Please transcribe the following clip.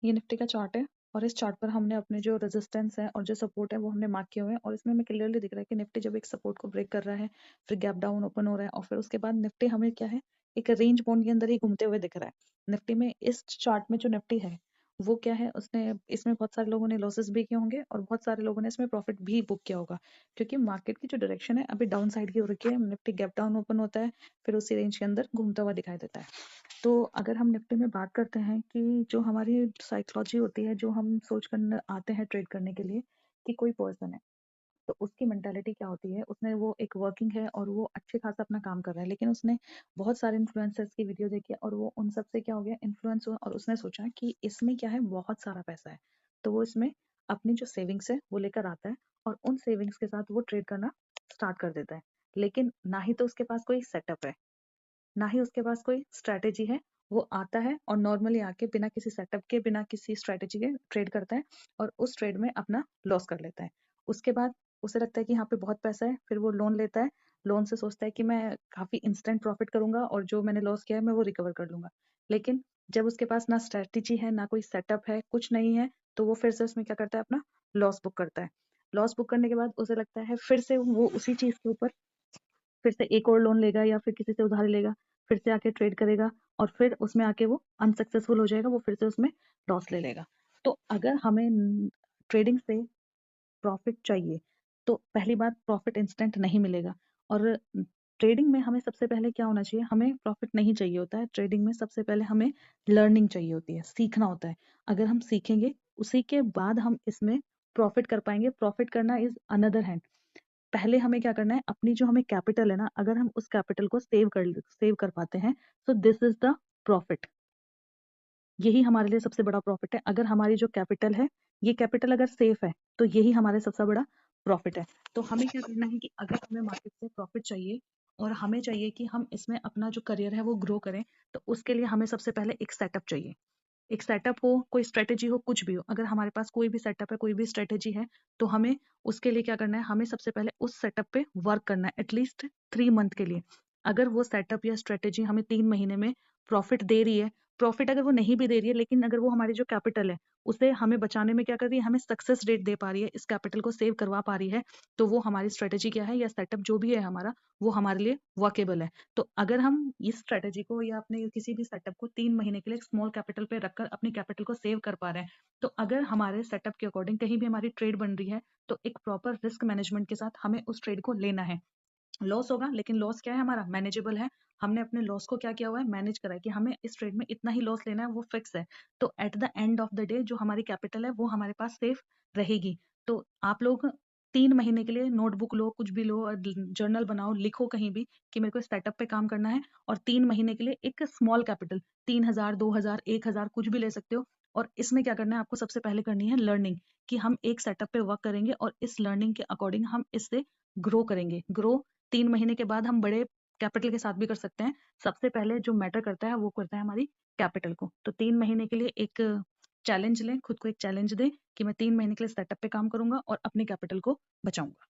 ये निफ्टी का चार्ट है और इस चार्ट पर हमने अपने जो रेजिस्टेंस है और जो सपोर्ट है वो हमने मार्क किए हुए हैं और इसमें हमें क्लियरली दिख रहा है कि निफ्टी जब एक सपोर्ट को ब्रेक कर रहा है, फिर गैप डाउन ओपन हो रहा है और फिर उसके बाद निफ्टी हमें क्या है, एक रेंज बाउंड के अंदर ही घूमते हुए दिख रहा है। निफ्टी में इस चार्ट में जो निफ्टी है वो क्या है, उसने इसमें बहुत सारे लोगों ने लॉसेस भी किए होंगे और बहुत सारे लोगों ने इसमें प्रॉफिट भी बुक किया होगा, क्योंकि मार्केट की जो डायरेक्शन है अभी डाउन साइड की हो रखी है। निफ्टी गैप डाउन ओपन होता है, फिर उसी रेंज के अंदर घूमता हुआ दिखाई देता है। तो अगर हम निफ्टी में बात करते हैं कि जो हमारी साइकोलॉजी होती है, जो हम सोच कर आते हैं ट्रेड करने के लिए, कि कोई पर्सन है तो उसकी मेंटालिटी क्या होती है, उसने वो एक वर्किंग है और वो अच्छे खासा अपना काम कर रहा है, लेकिन उसने बहुत सारे इन्फ्लुएंसर्स की वीडियो देखी और वो उन सब से क्या हो गया, इन्फ्लुएंस हुआ और उसने सोचा कि इसमें क्या है, बहुत सारा पैसा है। तो वो इसमें अपनी जो सेविंग्स है वो लेकर आता है और उन सेविंग्स के साथ वो ट्रेड करना स्टार्ट कर देता है। लेकिन ना ही तो उसके पास कोई सेटअप है, ना ही उसके पास कोई स्ट्रैटेजी है। वो आता है और नॉर्मली आके बिना किसी सेटअप के, बिना किसी स्ट्रैटेजी के ट्रेड करता है और उस ट्रेड में अपना लॉस कर लेता है। उसके बाद उसे लगता है कि यहाँ पे बहुत पैसा है, फिर वो लोन लेता है। लोन से सोचता है कि मैं काफी इंस्टेंट प्रॉफिट करूंगा और जो मैंने लॉस किया है मैं वो रिकवर कर लूंगा। लेकिन जब उसके पास ना स्ट्रैटेजी है, ना कोई सेटअप है, कुछ नहीं है, तो वो फिर से उसमें क्या करता है, अपना लॉस बुक करता है। लॉस बुक करने के बाद उसे लगता है फिर से वो उसी चीज के ऊपर फिर से एक और लोन लेगा या फिर किसी से उधार लेगा, फिर से आके ट्रेड करेगा और फिर उसमें आके वो अनसक्सेसफुल हो जाएगा, वो फिर से उसमें लॉस ले लेगा। तो अगर हमें ट्रेडिंग से प्रॉफिट चाहिए तो पहली बात, प्रॉफिट इंस्टेंट नहीं मिलेगा। और ट्रेडिंग में हमें सबसे पहले क्या होना चाहिए, हमें प्रॉफिट नहीं चाहिए होता है ट्रेडिंग में, सबसे पहले हमें लर्निंग चाहिए होती है, सीखना होता है। अगर हम सीखेंगे उसी के बाद हम इसमें प्रॉफिट कर पाएंगे। प्रॉफिट करना इज अनदर हैंड। पहले हमें क्या करना है, अपनी जो हमें कैपिटल है ना, अगर हम उस कैपिटल को सेव कर पाते हैं, तो दिस इज द प्रॉफिट। यही हमारे लिए सबसे बड़ा प्रॉफिट है। अगर हमारी जो कैपिटल है, ये कैपिटल अगर सेफ है, तो यही हमारे सबसे बड़ा प्रॉफिट है। तो हमें क्या करना है कि अगर हमें मार्केट से प्रॉफिट चाहिए और हमें चाहिए कि हम इसमें अपना जो करियर है वो ग्रो करें, तो उसके लिए हमें सबसे पहले एक सेटअप चाहिए। एक सेटअप हो, कोई स्ट्रेटेजी हो, कुछ भी हो, अगर हमारे पास कोई भी सेटअप है, कोई भी स्ट्रेटेजी है, तो हमें उसके लिए क्या करना है, हमें सबसे पहले उस सेटअप पे वर्क करना है एटलीस्ट 3 मंथ के लिए। अगर वो सेटअप या स्ट्रेटेजी हमें 3 महीने में प्रॉफिट दे रही है, प्रॉफिट अगर वो नहीं भी दे रही है, लेकिन अगर वो हमारी जो कैपिटल है उसे हमें बचाने में क्या कर रही है, हमें सक्सेस रेट दे पा रही है, इस कैपिटल को सेव करवा पा रही है, तो वो हमारी स्ट्रेटेजी क्या है या सेटअप जो भी है हमारा, वो हमारे लिए वर्केबल है। तो अगर हम इस स्ट्रेटेजी को या अपने किसी भी सेटअप को 3 महीने के लिए स्मॉल कैपिटल पे रखकर अपनी कैपिटल को सेव कर पा रहे हैं, तो अगर हमारे सेटअप के अकॉर्डिंग कहीं भी हमारी ट्रेड बन रही है, तो एक प्रॉपर रिस्क मैनेजमेंट के साथ हमें उस ट्रेड को लेना है। लॉस होगा, लेकिन लॉस क्या है, हमारा मैनेजेबल है। हमने अपने लॉस को क्या किया हुआ है, मैनेज करा है कि हमें इस ट्रेड में इतना ही लॉस लेना है, वो फिक्स है। तो at the end of the day जो हमारी कैपिटल है वो हमारे पास सेफ रहेगी। तो आप लोग 3 महीने के लिए नोटबुक लो, कुछ भी लो, जर्नल बनाओ, लिखो कहीं भी कि मेरे को सेटअप पे काम करना है और 3 महीने के लिए एक स्मॉल कैपिटल, 3,000, 2,000, 1,000, कुछ भी ले सकते हो। और इसमें क्या करना है, आपको सबसे पहले करनी है लर्निंग, कि हम एक सेटअप पे वर्क करेंगे और इस लर्निंग के अकॉर्डिंग हम इससे ग्रो करेंगे। ग्रो 3 महीने के बाद हम बड़े कैपिटल के साथ भी कर सकते हैं। सबसे पहले जो मैटर करता है वो करता है हमारी कैपिटल को। तो 3 महीने के लिए एक चैलेंज लें, खुद को एक चैलेंज दें कि मैं 3 महीने के लिए सेटअप पे काम करूंगा और अपनी कैपिटल को बचाऊंगा।